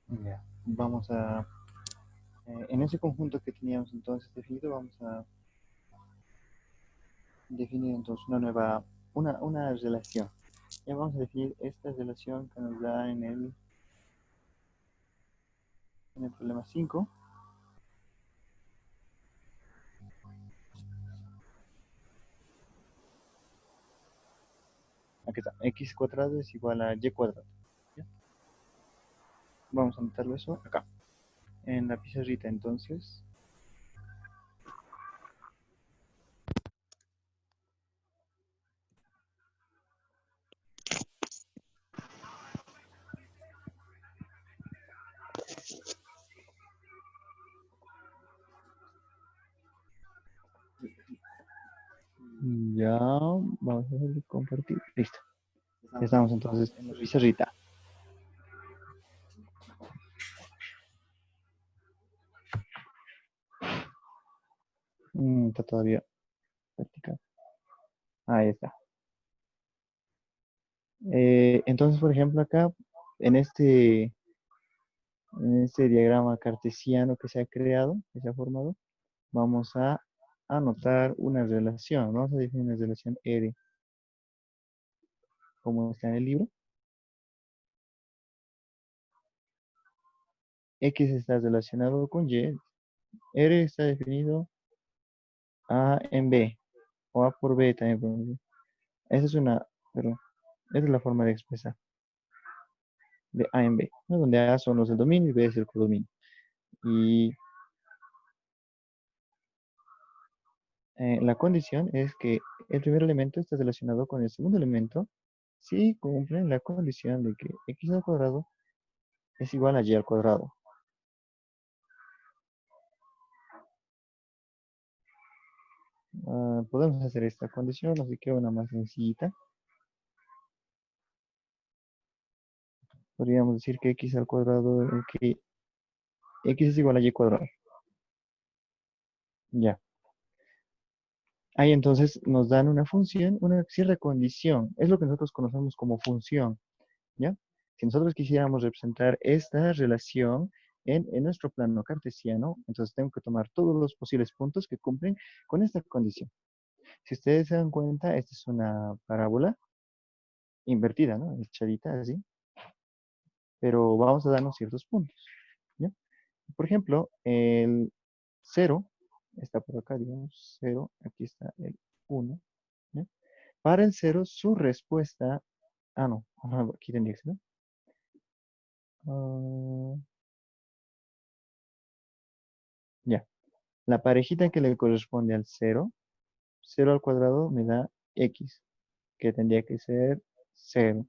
Ya. Vamos a, en ese conjunto que teníamos entonces definido, vamos a definir entonces una relación. Ya vamos a definir esta relación que nos da en el problema 5. Aquí está, x cuadrado es igual a y cuadrado. ¿Ya? Vamos a anotarlo eso acá, en la pizarrita entonces. Ya, vamos a hacer compartir. Listo. Estamos entonces en la pizarrita. Está todavía vertical. Ahí está. Entonces, por ejemplo, acá, en este, en este diagrama cartesiano que se ha creado, que se ha formado, vamos a anotar una relación. Vamos a definir una relación R, como está en el libro. X está relacionado con Y. R está definido A en B, o A por B también podemos decir. Esa es pero esa es la forma de expresar, de A en B, ¿no? Donde A son los del dominio y B es el codominio. Y la condición es que el primer elemento está relacionado con el segundo elemento si cumplen la condición de que x al cuadrado es igual a y al cuadrado. Podemos hacer esta condición, así que una más sencillita. Podríamos decir que x al cuadrado, que x es igual a y cuadrado. Ya. Ahí entonces nos dan una función, una cierta condición. Es lo que nosotros conocemos como función. ¿Ya? Si nosotros quisiéramos representar esta relación en nuestro plano cartesiano, entonces tengo que tomar todos los posibles puntos que cumplen con esta condición. Si ustedes se dan cuenta, esta es una parábola invertida, ¿no? Echadita así, pero vamos a darnos ciertos puntos. ¿Ya? Por ejemplo, el 0 está por acá, digamos, 0, aquí está el 1. ¿Ya? Para el 0, su respuesta, no, aquí tendría que ser, ¿no? Ya. La parejita que le corresponde al 0, 0 al cuadrado me da x, que tendría que ser 0.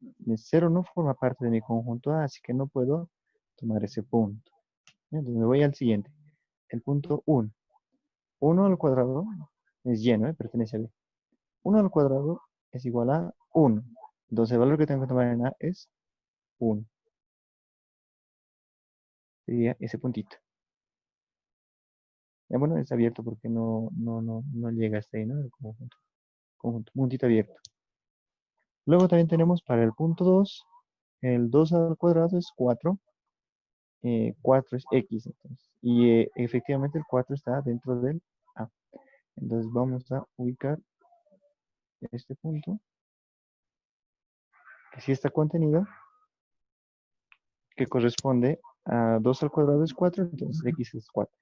El 0 no forma parte de mi conjunto A, así que no puedo tomar ese punto. Entonces me voy al siguiente. El punto 1. 1 al cuadrado es lleno, pertenece a B. 1 al cuadrado es igual a 1. Entonces el valor que tengo que tomar en A es 1. Sería ese puntito. Ya, bueno, es abierto porque no llega hasta ahí, ¿no? El conjunto, puntito abierto. Luego también tenemos para el punto 2, el 2 al cuadrado es 4, 4 es x, entonces, y efectivamente el 4 está dentro del A. Entonces vamos a ubicar este punto, que sí está contenido, que corresponde a 2 al cuadrado es 4, entonces x es 4.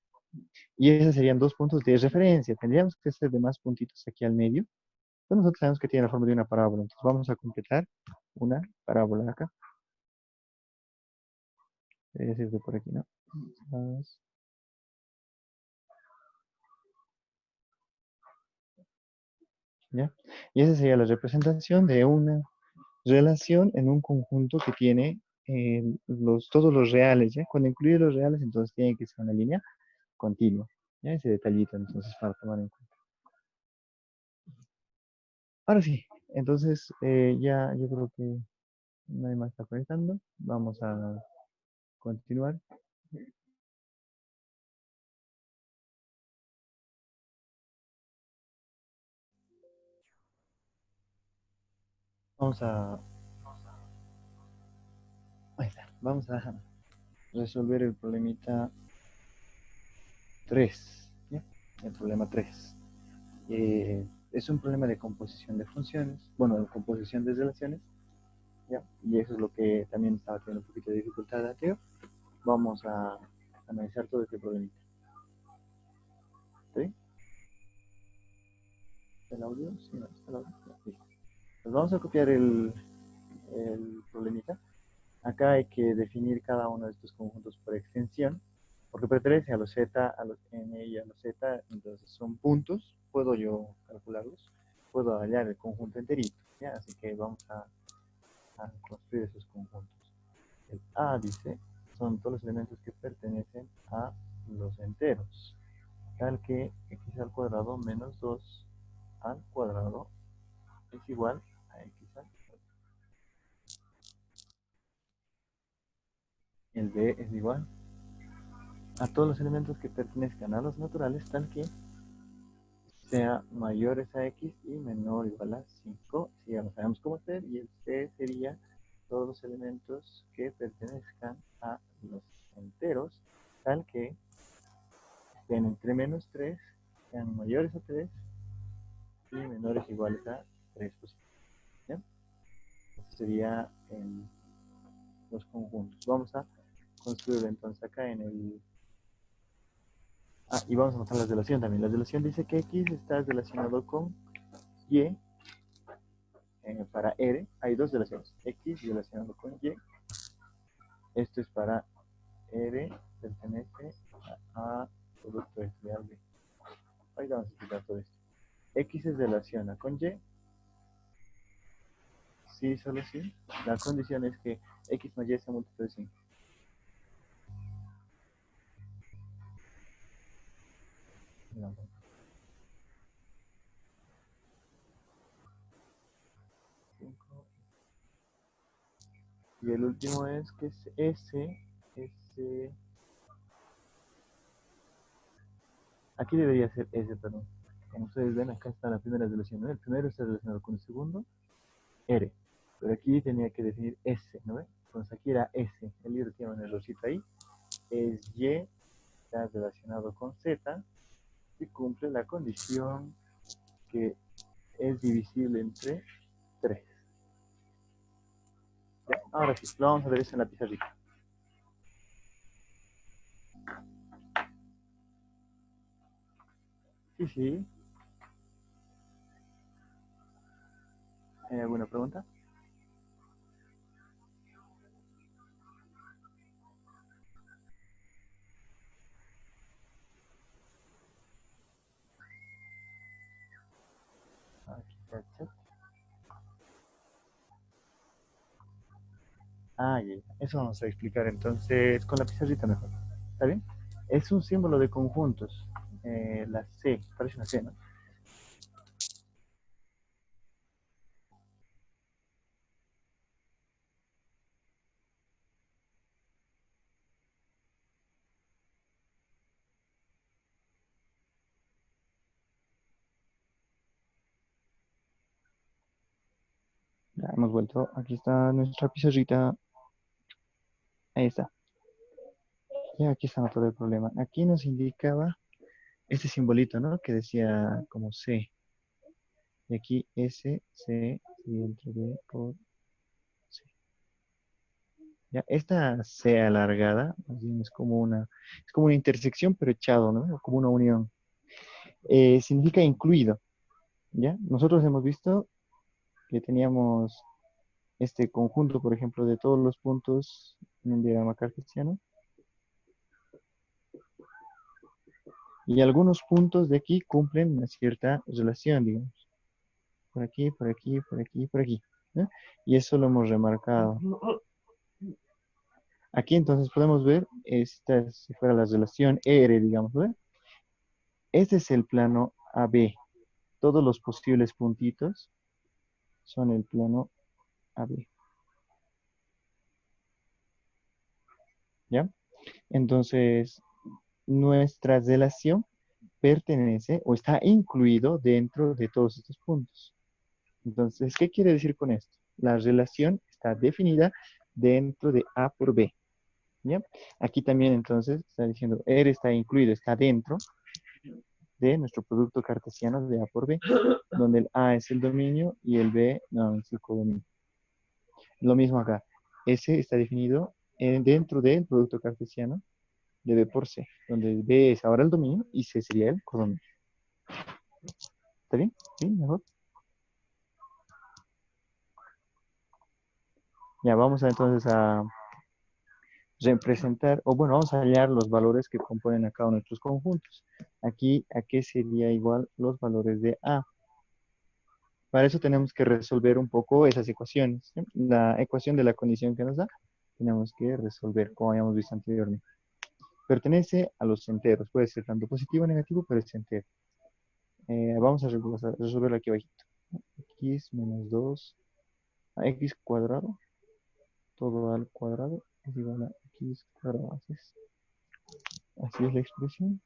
Y esos serían dos puntos de referencia. Tendríamos que hacer de más puntitos aquí al medio. Entonces nosotros sabemos que tiene la forma de una parábola. Entonces vamos a completar una parábola acá. Es decir, de por aquí, ¿no? ¿Ya? Y esa sería la representación de una relación en un conjunto que tiene todos los reales, ¿ya? Cuando incluye los reales, entonces tiene que ser una línea continua, ¿ya? Ese detallito, entonces, para tomar en cuenta. Ahora sí, entonces ya yo creo que nadie más está conectando. Vamos a continuar. Vamos a... Ahí está. Vamos a resolver el problemita 3. ¿Ya? El problema 3. Es un problema de composición de funciones, bueno, de composición de relaciones, ¿ya? Y eso es lo que también estaba teniendo un poquito de dificultad anterior. Vamos a analizar todo este problemita. ¿Sí? ¿El audio? Sí, no, está el audio. Listo. Pues vamos a copiar el problemita. Acá hay que definir cada uno de estos conjuntos por extensión, porque pertenece a los z, a los n y a los z, entonces son puntos, puedo yo calcularlos, puedo hallar el conjunto enterito, ¿ya? Así que vamos a construir esos conjuntos. El A dice, son todos los elementos que pertenecen a los enteros, tal que x al cuadrado menos 2 al cuadrado es igual a x al cuadrado. El B es igual a todos los elementos que pertenezcan a los naturales, tal que sea mayores a x y menor o igual a 5, si ya lo sabemos cómo hacer, y el C sería todos los elementos que pertenezcan a los enteros, tal que estén entre menos 3, sean mayores a 3 y menores o iguales a 3. Pues, ¿ya? Este sería los conjuntos. Vamos a construirlo entonces acá en el... Ah, y vamos a mostrar la relación también. La relación dice que x está relacionado con y para R. Hay dos relaciones. X relacionado con y. Esto es para R, pertenece a producto estudial B. Ahorita vamos a explicar todo esto. X se relaciona con Y. Sí, solo sí. La condición es que X más Y sea múltiplo de 5. No, 5. Y el último es que es S. Aquí debería ser S, perdón. Como ustedes ven, acá está la primera relación, ¿no? El primero está relacionado con el segundo, R. Pero aquí tenía que definir S, ¿no? Entonces aquí era S. El libro tiene un errorcito ahí. Es Y, está relacionado con Z y cumple la condición que es divisible entre 3. ¿Ya? Ahora sí, lo vamos a ver eso en la pizarrita. Sí, sí. ¿Hay alguna pregunta? Aquí está el chat. Ah, ya. Eso vamos a explicar entonces con la pizarrita mejor. ¿Está bien? Es un símbolo de conjuntos. La C, parece una C, ¿no? Ya hemos vuelto. Aquí está nuestra pizarrita. Ahí está. Y aquí está todo el problema. Aquí nos indicaba este simbolito, ¿no? Que decía como C. Y aquí S, C, y entre B por C. Ya, esta C alargada, más bien es como una intersección, pero echado, ¿no? Como una unión. Significa incluido, ¿ya? Nosotros hemos visto que teníamos este conjunto, por ejemplo, de todos los puntos en un diagrama cartesiano. Y algunos puntos de aquí cumplen una cierta relación, digamos. Por aquí, por aquí, por aquí, por aquí, ¿no? Y eso lo hemos remarcado. Aquí entonces podemos ver, esta si fuera la relación R, digamos, ¿no? Este es el plano AB. Todos los posibles puntitos son el plano AB, ¿ya? Entonces, nuestra relación pertenece o está incluido dentro de todos estos puntos. Entonces, ¿qué quiere decir con esto? La relación está definida dentro de A por B. ¿Ya? Aquí también entonces está diciendo, R está incluido, está dentro de nuestro producto cartesiano de A por B, donde el A es el dominio y el B no, es el codominio. Lo mismo acá. S está definido dentro del producto cartesiano de B por C, donde B es ahora el dominio y C sería el codominio. ¿Está bien? ¿Sí? ¿Mejor? Ya, vamos a, entonces a representar, o bueno, vamos a hallar los valores que componen a cada uno de nuestros conjuntos. Aquí, ¿a qué sería igual los valores de A? Para eso tenemos que resolver un poco esas ecuaciones, ¿sí? La ecuación de la condición que nos da, tenemos que resolver, como habíamos visto anteriormente. Pertenece a los enteros, puede ser tanto positivo o negativo, pero es entero. Vamos a resolverlo aquí abajito. X menos 2 a x cuadrado, todo al cuadrado, es igual a x cuadrado. Así es la expresión.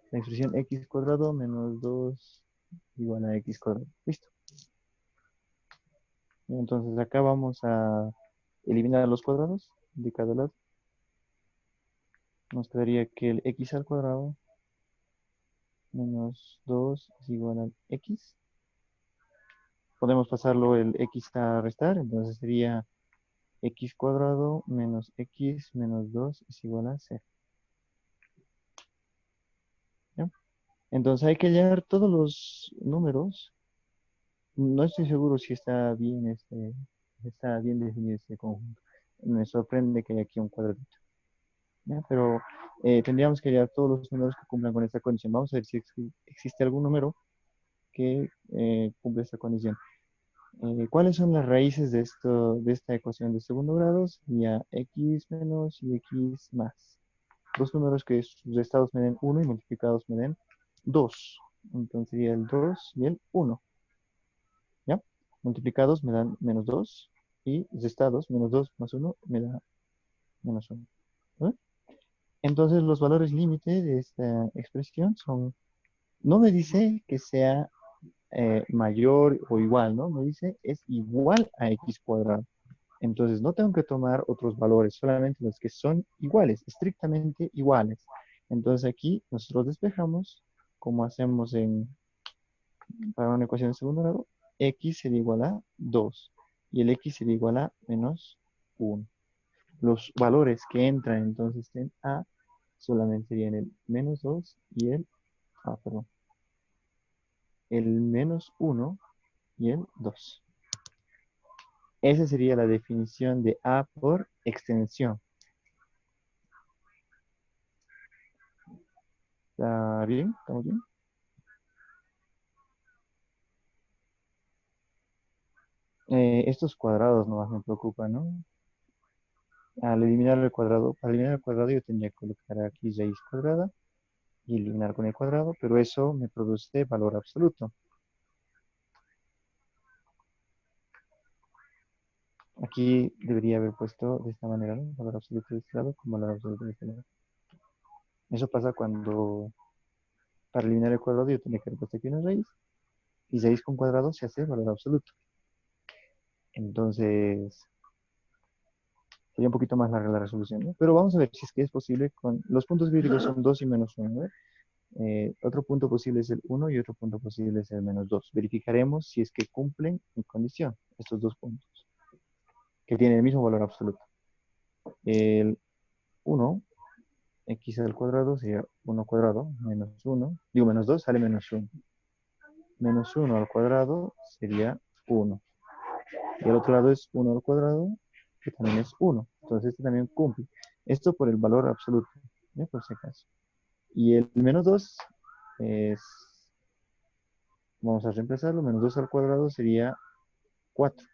La expresión x cuadrado menos 2 igual a x cuadrado. Listo. Entonces acá vamos a eliminar los cuadrados de cada lado. Nos quedaría que el x al cuadrado menos 2 es igual al x. Podemos pasarlo el x a restar, entonces sería x cuadrado menos x menos 2 es igual a 0. ¿Ya? Entonces hay que hallar todos los números. No estoy seguro si está bien definido este conjunto. Me sorprende que haya aquí un cuadradito. ¿Ya? Pero tendríamos que hallar todos los números que cumplan con esta condición. Vamos a ver si existe algún número que cumple esta condición. ¿Cuáles son las raíces de esta ecuación de segundo grado? Sería x menos y x más. Dos números que sus restados me den 1 y multiplicados me den 2. Entonces sería el 2 y el 1. ¿Ya? Multiplicados me dan menos 2 y restados menos 2 más 1 me da menos 1. ¿Eh? Entonces los valores límite de esta expresión son, no me dice que sea mayor o igual, ¿no? Me dice es igual a x cuadrado. Entonces no tengo que tomar otros valores, solamente los que son iguales, estrictamente iguales. Entonces aquí nosotros despejamos, como hacemos para una ecuación de segundo grado, x sería igual a 2 y el x sería igual a menos 1. Los valores que entran entonces en A solamente serían el menos 2 y el menos 1 y el 2. Esa sería la definición de A por extensión. ¿Está bien? ¿Estamos bien? Estos cuadrados nomás me preocupan, ¿no? Al eliminar el cuadrado, para eliminar el cuadrado yo tendría que colocar aquí raíz cuadrada y eliminar con el cuadrado, pero eso me produce valor absoluto. Aquí debería haber puesto de esta manera, ¿no? Valor absoluto de este lado con valor absoluto de este lado. Eso pasa cuando, para eliminar el cuadrado yo tendría que haber puesto aquí una raíz, y raíz con cuadrado se hace valor absoluto. Entonces, sería un poquito más larga la resolución, ¿no? Pero vamos a ver si es que es posible con, los puntos críticos son 2 y menos 1, ¿no? Otro punto posible es el 1 y otro punto posible es el menos 2. Verificaremos si es que cumplen mi condición, estos dos puntos, que tienen el mismo valor absoluto. El 1, x al cuadrado sería 1 cuadrado, menos 1, digo menos 2 sale menos 1. Menos 1 al cuadrado sería 1. Y al otro lado es 1 al cuadrado, que también es 1. Entonces este también cumple. Esto por el valor absoluto, ¿ya? Por si acaso. Y el menos 2 es, vamos a reemplazarlo, menos 2 al cuadrado sería 4.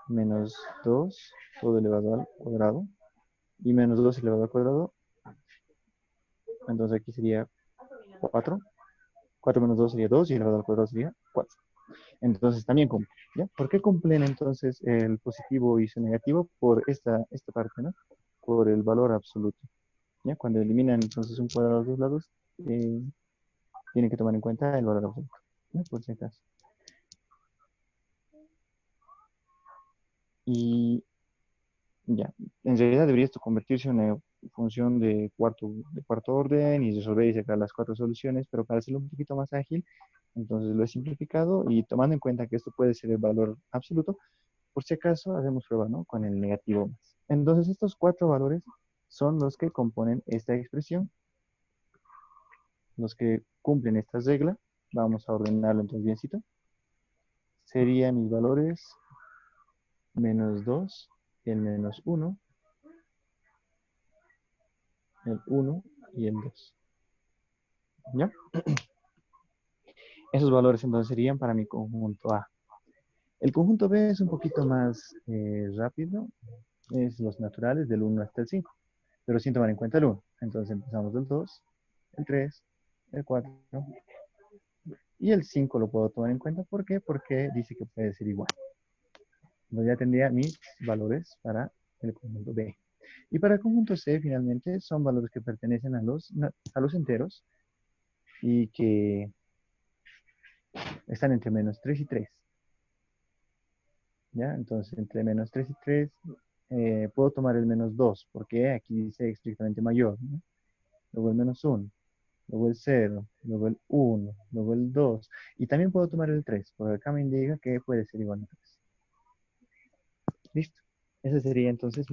Menos 2 todo elevado al cuadrado. Y menos 2 elevado al cuadrado. Entonces aquí sería 4. 4 menos 2 sería 2 y elevado al cuadrado sería 4. Entonces también cumple. ¿Ya? ¿Por qué cumplen entonces el positivo y su negativo? Por esta parte, ¿no? Por el valor absoluto. ¿Ya? Cuando eliminan entonces un cuadrado a los dos lados, tienen que tomar en cuenta el valor absoluto. ¿no? Por si acaso. Y ya, en realidad debería esto convertirse en una función de cuarto orden y resolver y sacar las cuatro soluciones, pero para hacerlo un poquito más ágil, entonces lo he simplificado y tomando en cuenta que esto puede ser el valor absoluto, por si acaso hacemos prueba, ¿no? Con el negativo más. Entonces estos cuatro valores son los que componen esta expresión, los que cumplen esta regla. Vamos a ordenarlo entonces biencito. Serían mis valores menos 2, el menos uno, el uno y el 2. ¿Ya? Esos valores entonces serían para mi conjunto A. El conjunto B es un poquito más rápido, es los naturales del uno hasta el 5, pero sin tomar en cuenta el uno. Entonces empezamos del 2, el 3, el 4 y el 5 lo puedo tomar en cuenta. ¿Por qué? Porque dice que puede ser igual. Entonces ya tendría mis valores para el conjunto B. Y para el conjunto C, finalmente, son valores que pertenecen a los enteros y que están entre menos 3 y 3. ¿Ya? Entonces, entre menos 3 y 3, puedo tomar el menos 2, porque aquí dice estrictamente mayor, ¿no? Luego el menos 1, luego el 0, luego el 1, luego el 2. Y también puedo tomar el 3, porque acá me indica que puede ser igual a 3. Listo. Ese sería entonces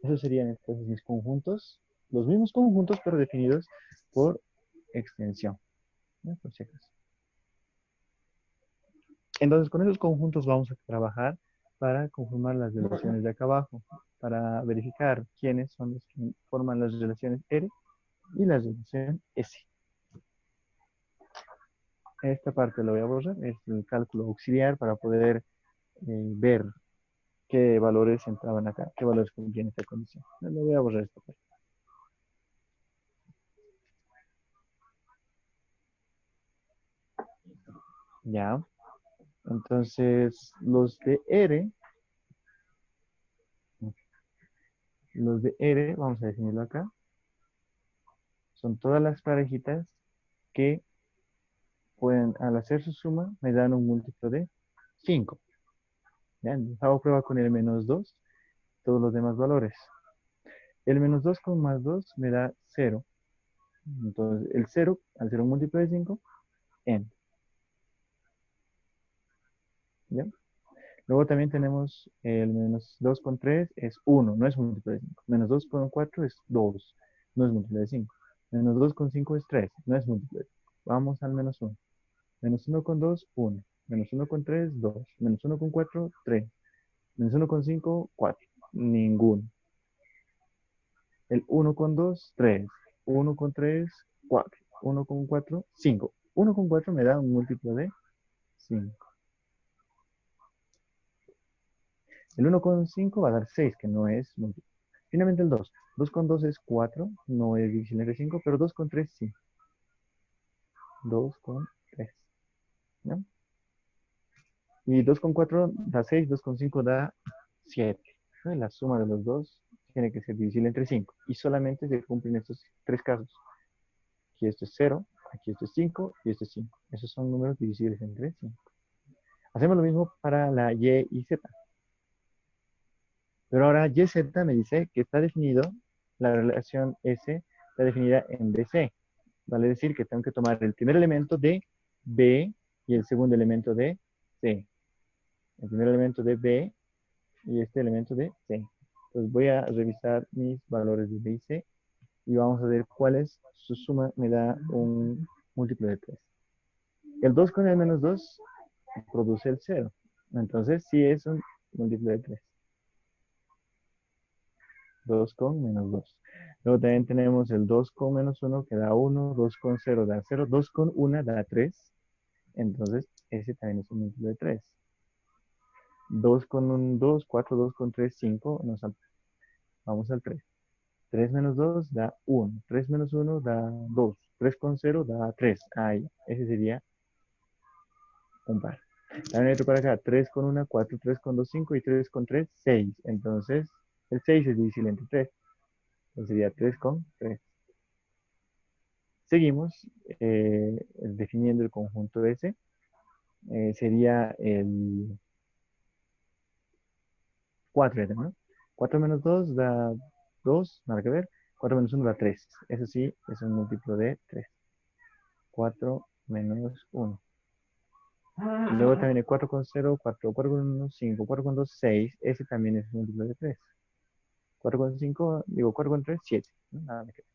esos serían entonces mis conjuntos, los mismos conjuntos, pero definidos por extensión, ¿no? Por si acaso. Entonces, con esos conjuntos vamos a trabajar para conformar las relaciones de acá abajo, para verificar quiénes son los que forman las relaciones R y la relación S. Esta parte lo voy a borrar, es el cálculo auxiliar para poder ver qué valores entraban acá, qué valores cumplían esta condición. Lo voy a borrar esta parte. Ya, entonces los de R, vamos a definirlo acá, son todas las parejitas que pueden, al hacer su suma, me dan un múltiplo de 5. ¿Ya? Hago prueba con el menos 2, todos los demás valores. El menos 2 con más 2 me da 0. Entonces, el 0, al ser un múltiplo de 5, n. ¿Ya? Luego también tenemos el menos 2 con 3 es 1, no es múltiplo de 5. Menos 2 con 4 es 2, no es múltiplo de 5. Menos 2 con 5 es 3, no es múltiplo de 5. Vamos al menos 1. Menos 1 con 2, 1. Menos 1 con 3, 2. Menos 1 con 4, 3. Menos 1 con 5, 4. Ninguno. El 1 con 2, 3. 1 con 3, 4. 1 con 4, 5. 1 con 4 me da un múltiplo de 5. El 1 con 5 va a dar 6, que no es múltiplo. Finalmente el 2. 2 con 2 es 4, no es divisible entre 5, pero 2 con 3 sí. 2 con 3. ¿No? Y 2 con 4 da 6, 2 con 5 da 7. La suma de los dos tiene que ser divisible entre 5. Y solamente se cumplen estos tres casos. Aquí esto es 0, aquí esto es 5 y esto es 5. Esos son números divisibles entre 5. Hacemos lo mismo para la Y y Z. Pero ahora YZ me dice que está definido, la relación S está definida en BC. Vale decir que tengo que tomar el primer elemento de B y el segundo elemento de C. El primer elemento de B y este elemento de C. Entonces voy a revisar mis valores de B y C y vamos a ver cuál es su suma, me da un múltiplo de 3. El 2 con el menos 2 produce el 0. Entonces sí es un múltiplo de 3. 2 con menos 2. Luego también tenemos el 2 con menos 1 que da 1, 2 con 0 da 0, 2 con 1 da 3. Entonces ese también es un múltiplo de 3. 2 con un 2, 4, 2 con 3, 5. Vamos al 3. 3 menos 2 da 1. 3 menos 1 da 2. 3 con 0 da 3. Ahí, ese sería un par. También hay otro para acá. 3 con 1, 4, 3 con 2, 5 y 3 con 3, 6. Entonces, el 6 es divisible entre 3. Entonces sería 3 con 3. Seguimos definiendo el conjunto S. Sería el 4, ¿no? 4 menos 2 da 2, nada que ver. 4 menos 1 da 3. Eso sí, es un múltiplo de 3. 4 menos 1. Y luego también el 4 con 0, 4, 4 con 1, 5, 4 con 2, 6. Ese también es un múltiplo de 3. 4 con 5, digo 4 con 3, 7. ¿No? Nada que ver.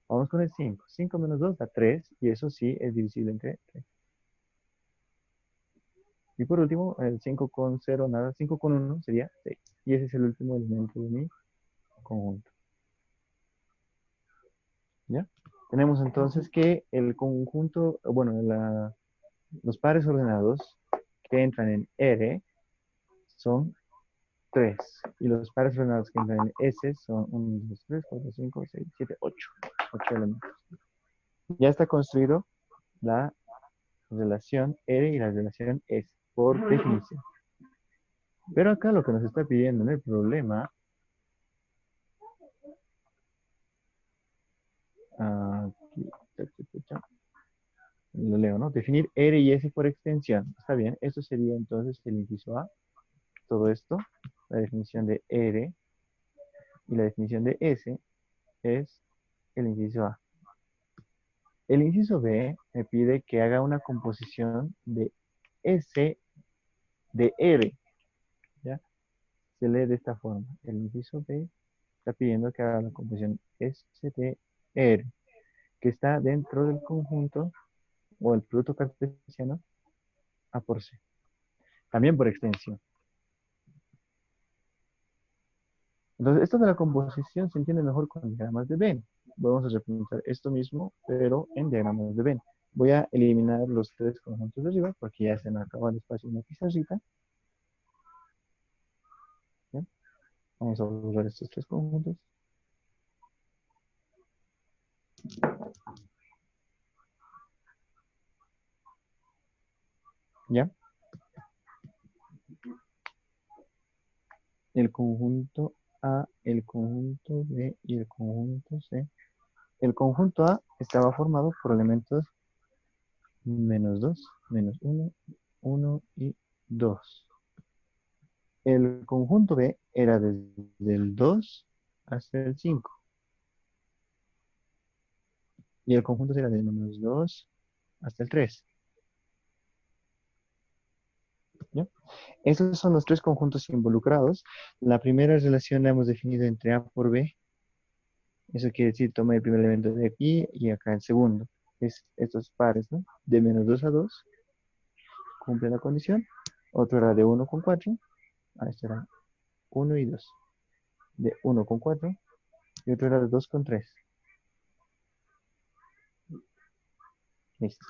Vamos con el 5. 5 menos 2 da 3. Y eso sí es divisible entre 3. Y por último, el 5 con 0, nada. 5 con 1 sería 6. Y ese es el último elemento de mi conjunto. ¿Ya? Tenemos entonces que el conjunto, bueno, los pares ordenados que entran en R son 3. Y los pares ordenados que entran en S son 1, 2, 3, 4, 5, 6, 7, 8. 8 elementos. Ya está construido la relación R y la relación S por definición. Pero acá lo que nos está pidiendo en el problema, aquí, lo leo, ¿no? Definir R y S por extensión. Está bien, esto sería entonces el inciso A. Todo esto, la definición de R y la definición de S es el inciso A. El inciso B me pide que haga una composición de S de R. ¿Ya? Se lee de esta forma. El inciso B está pidiendo que haga la composición S de R, que está dentro del conjunto o el producto cartesiano A por C. También por extensión. Entonces, esto de la composición se entiende mejor con diagramas de Venn. Vamos a representar esto mismo, pero en diagramas de Venn. Voy a eliminar los tres conjuntos de arriba porque ya se me acaba el espacio de una pizarrita. ¿Ya? Vamos a borrar estos tres conjuntos. ¿Ya? El conjunto A, el conjunto B y el conjunto C. El conjunto A estaba formado por elementos menos 2, menos 1, 1 y 2. El conjunto B era desde el 2 hasta el 5. Y el conjunto será de menos 2 hasta el 3. ¿Ya? Esos son los tres conjuntos involucrados. La primera relación la hemos definido entre A por B. Eso quiere decir, toma el primer elemento de aquí y acá el segundo. Es estos pares, ¿no? De menos 2 a 2 cumple la condición. Otro era de 1 con 4. Este era 1 y 2. De 1 con 4. Y otro era de 2 con 3. Listo.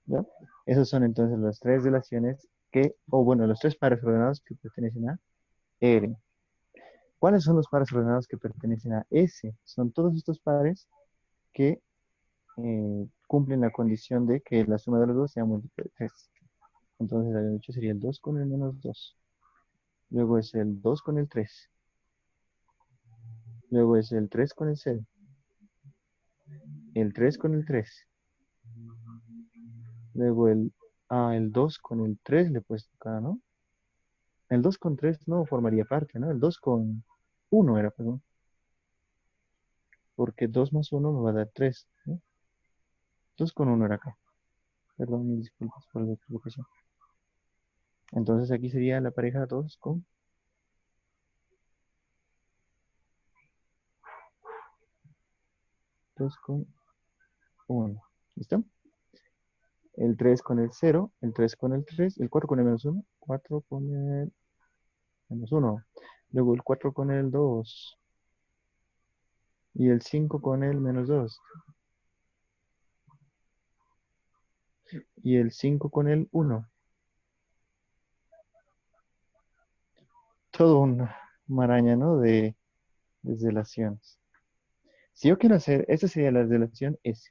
¿Ya? Esos son entonces las tres relaciones que, o bueno, los tres pares ordenados que pertenecen a R. ¿Cuáles son los pares ordenados que pertenecen a S? Son todos estos pares que cumplen la condición de que la suma de los dos sea múltiplo de 3. Entonces, el 8 sería el 2 con el menos 2. Luego es el 2 con el 3. Luego es el 3 con el 0. El 3 con el 3. Luego el 2 con el 3 le he puesto acá, ¿no? El 2 con 3 no formaría parte, ¿no? El 2 con 1 era, perdón. Porque 2 más 1 me va a dar 3, ¿no? 2 con 1 era acá. Perdón, mis disculpas por la equivocación. Entonces aquí sería la pareja 2 con 2 con 1. ¿Listo? El 3 con el 0, el 3 con el 3, el 4 con el menos 1, 4 con el menos 1. Luego el 4 con el 2 y el 5 con el menos 2 y el 5 con el 1. Todo una maraña, ¿no? De relaciones. Si yo quiero hacer, esta sería la relación S.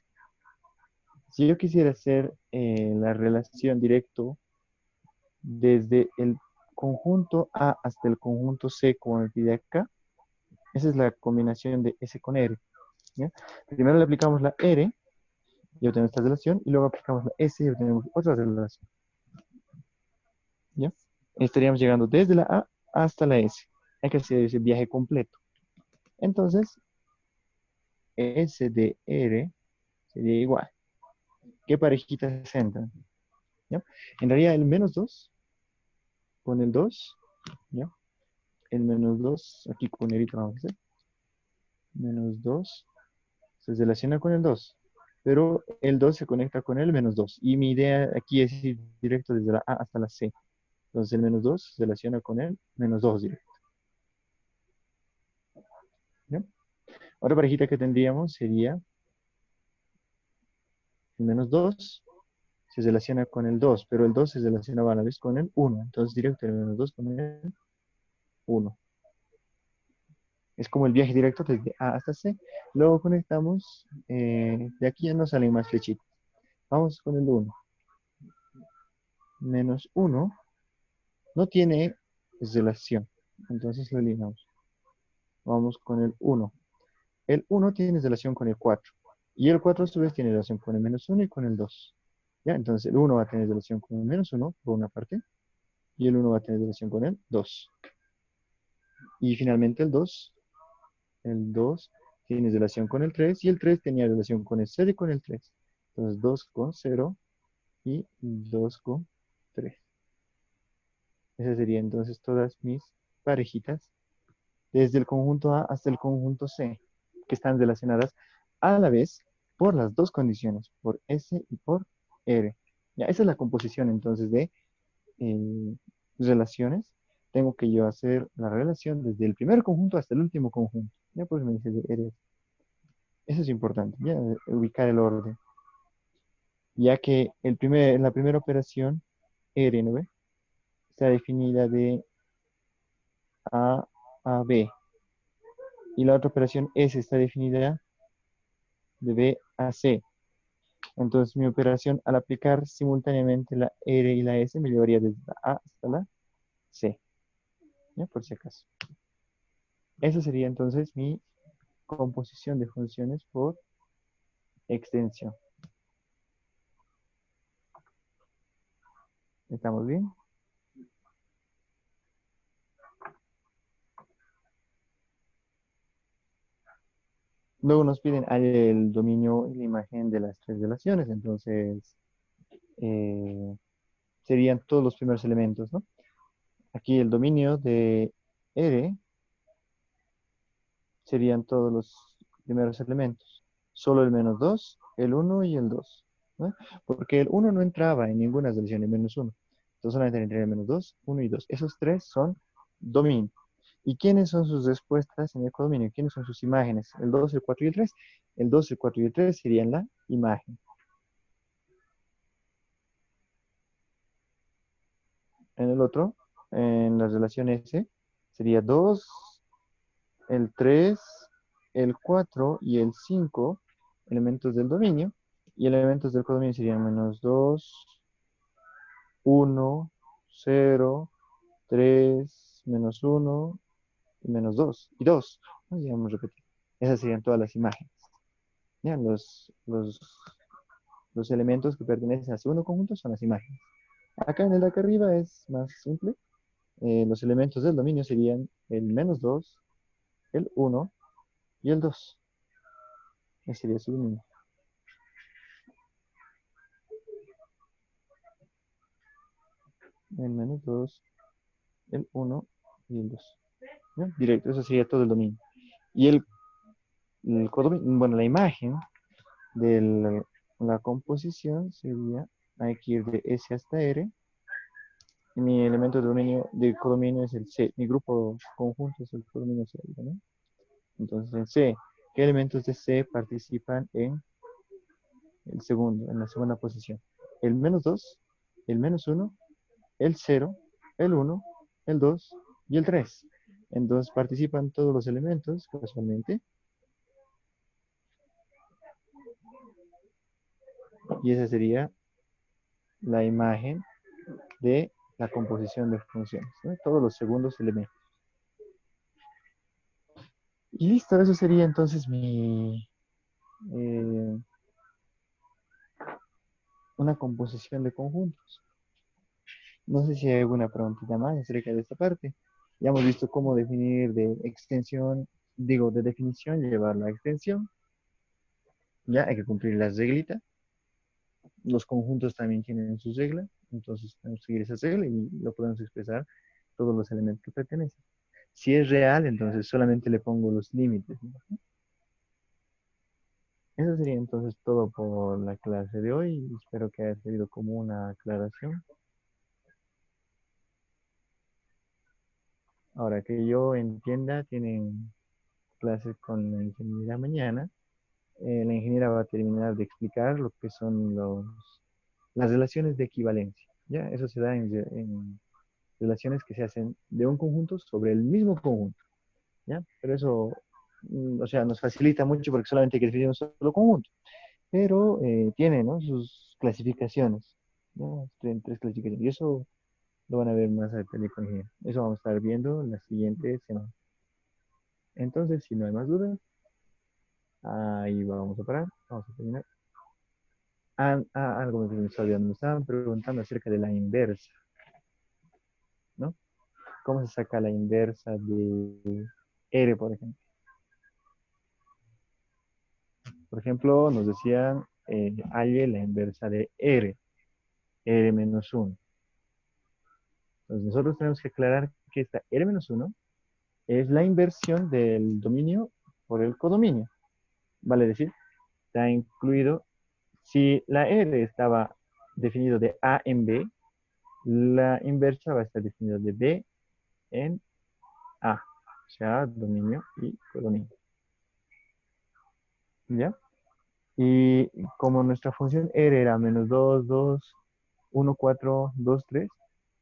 Si yo quisiera hacer la relación directo desde el conjunto A hasta el conjunto C, como me pide acá, esa es la combinación de S con R. ¿ya? Primero le aplicamos la R y obtenemos esta relación, y luego aplicamos la S y obtenemos otra relación, ¿ya? Estaríamos llegando desde la A hasta la S. Hay que hacer ese viaje completo. Entonces, S de R sería igual. ¿Qué parejitas se entran? ¿Ya? En realidad, el menos 2 con el 2, ¿ya? El menos 2 aquí con negrito vamos a hacer. Menos 2 se relaciona con el 2, pero el 2 se conecta con el menos 2. Y mi idea aquí es ir directo desde la A hasta la C. Entonces el menos 2 se relaciona con el menos 2 directo. ¿Ya? Otra parejita que tendríamos sería el menos 2 se relaciona con el 2, pero el 2 se relaciona a la vez con el 1. Entonces directo el menos 2 con el 1. Es como el viaje directo desde A hasta C. Luego conectamos, de aquí ya no salen más flechitas. Vamos con el 1. Menos 1 no tiene relación. Entonces lo eliminamos. Vamos con el 1. El 1 tiene relación con el 4. Y el 4 a su vez tiene relación con el menos 1 y con el 2. ¿Ya? Entonces el 1 va a tener relación con el menos 1 por una parte. Y el 1 va a tener relación con el 2. Y finalmente el 2. El 2 tiene relación con el 3. Y el 3 tenía relación con el 0 y con el 3. Entonces 2 con 0 y 2 con 3. Esas serían entonces todas mis parejitas desde el conjunto A hasta el conjunto C, que están relacionadas a la vez por las dos condiciones, por S y por R. Ya, esa es la composición entonces de eh, relaciones. Tengo que yo hacer la relación desde el primer conjunto hasta el último conjunto. Ya pues me dice de R. Eso es importante, ya ubicar el orden. Ya que la primera operación, R, ¿no ve? Está definida de A a B. Y la otra operación S está definida de B a C. Entonces mi operación al aplicar simultáneamente la R y la S me llevaría desde la A hasta la C. ¿Ya? Por si acaso. Esa sería entonces mi composición de funciones por extensión. ¿Estamos bien? Luego nos piden el dominio y la imagen de las tres relaciones. Entonces eh, serían todos los primeros elementos, ¿no? Aquí el dominio de R serían todos los primeros elementos. Solo el menos 2, el uno y el 2, ¿no? Porque el uno no entraba en ninguna relación, el menos uno. Entonces solamente entraría el menos 2, uno y 2. Esos tres son dominio. ¿Y quiénes son sus respuestas en el codominio? ¿Quiénes son sus imágenes? El 2, el 4 y el 3. El 2, el 4 y el 3 serían la imagen. En el otro, en la relación S, sería 2, el 3, el 4 y el 5 elementos del dominio. Y elementos del codominio serían menos 2, 1, 0, 3, menos 1, y menos 2 y 2. Así vamos a repetir. Esas serían todas las imágenes. ¿Ya? Los elementos que pertenecen a segundo conjunto son las imágenes. Acá en el de acá arriba es más simple. Los elementos del dominio serían el menos 2, el 1 y el 2. Ese sería su dominio. El menos 2, el 1 y el 2. ¿Ya? Directo, eso sería todo el dominio. Y bueno, la imagen de la composición sería, hay que ir de S hasta R. Y mi elemento de codominio es el C. Mi grupo conjunto es el codominio C, ¿no? Entonces, en C, ¿qué elementos de C participan en en la segunda posición? El menos 2, el menos 1, el 0, el 1, el 2 y el 3. Entonces participan todos los elementos, casualmente. Y esa sería la imagen de la composición de funciones, ¿no? Todos los segundos elementos. Y listo, eso sería entonces mi eh, una composición de conjuntos. No sé si hay alguna preguntita más acerca de esta parte. Ya hemos visto cómo definir de extensión, digo, de definición, llevarla a extensión. Ya hay que cumplir las reglitas. Los conjuntos también tienen sus reglas, entonces tenemos que seguir esas reglas y lo podemos expresar todos los elementos que pertenecen. Si es real, entonces solamente le pongo los límites, ¿no? Eso sería entonces todo por la clase de hoy. Espero que haya servido como una aclaración. Ahora que yo entienda, tienen clases con la ingeniera mañana. La ingeniera va a terminar de explicar lo que son las relaciones de equivalencia. ¿Ya? Eso se da en relaciones que se hacen de un conjunto sobre el mismo conjunto. ¿Ya? Pero eso, o sea, nos facilita mucho porque solamente hay que definir un solo conjunto. Pero tiene, ¿no? Sus clasificaciones. ¿No? Tienen tres clasificaciones. Y eso lo van a ver más a detalle con ingeniería. Eso vamos a estar viendo la siguiente semana. Entonces, si no hay más dudas, ahí vamos a parar. Vamos a terminar. Algo me estaba olvidando. Me estaban preguntando acerca de la inversa, ¿no? ¿Cómo se saca la inversa de R, por ejemplo? Por ejemplo, nos decían, halle la inversa de R menos 1. Entonces, nosotros tenemos que aclarar que esta R menos 1 es la inversión del dominio por el codominio. Vale decir, está incluido, si la R estaba definido de A en B, la inversa va a estar definida de B en A, o sea, dominio y codominio. ¿Ya? Y como nuestra función R era menos 2, 2, 1, 4, 2, 3,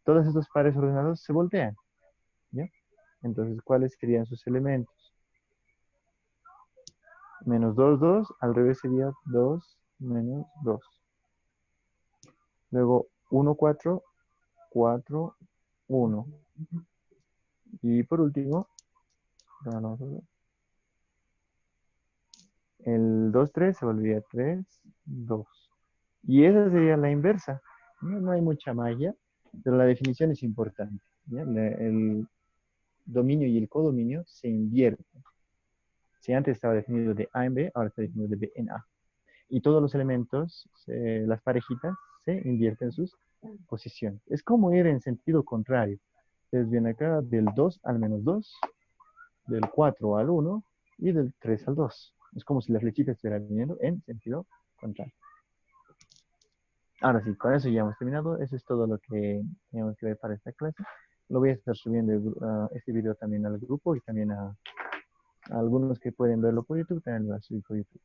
todos estos pares ordenados se voltean. ¿Ya? Entonces, ¿cuáles serían sus elementos? Menos 2, 2, al revés sería 2 menos 2. Luego 1, 4, 4, 1. Y por último, el 2, 3 se volvería 3, 2. Y esa sería la inversa. No hay mucha magia, pero la definición es importante. ¿Ya? El dominio y el codominio se invierten. Si antes estaba definido de A en B, ahora está definido de B en A. Y todos los elementos, las parejitas, se invierten sus posiciones. Es como ir en sentido contrario. Ustedes ven acá del 2 al menos 2, del 4 al 1 y del 3 al 2. Es como si la flechita estuviera viniendo en sentido contrario. Ahora sí, con eso ya hemos terminado. Eso es todo lo que teníamos que ver para esta clase. Lo voy a estar subiendo este video también al grupo y también a algunos que pueden verlo por YouTube, también lo voy a subir por YouTube.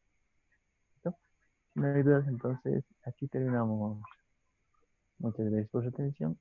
¿Listo? Si no hay dudas, entonces aquí terminamos. Muchas gracias por su atención.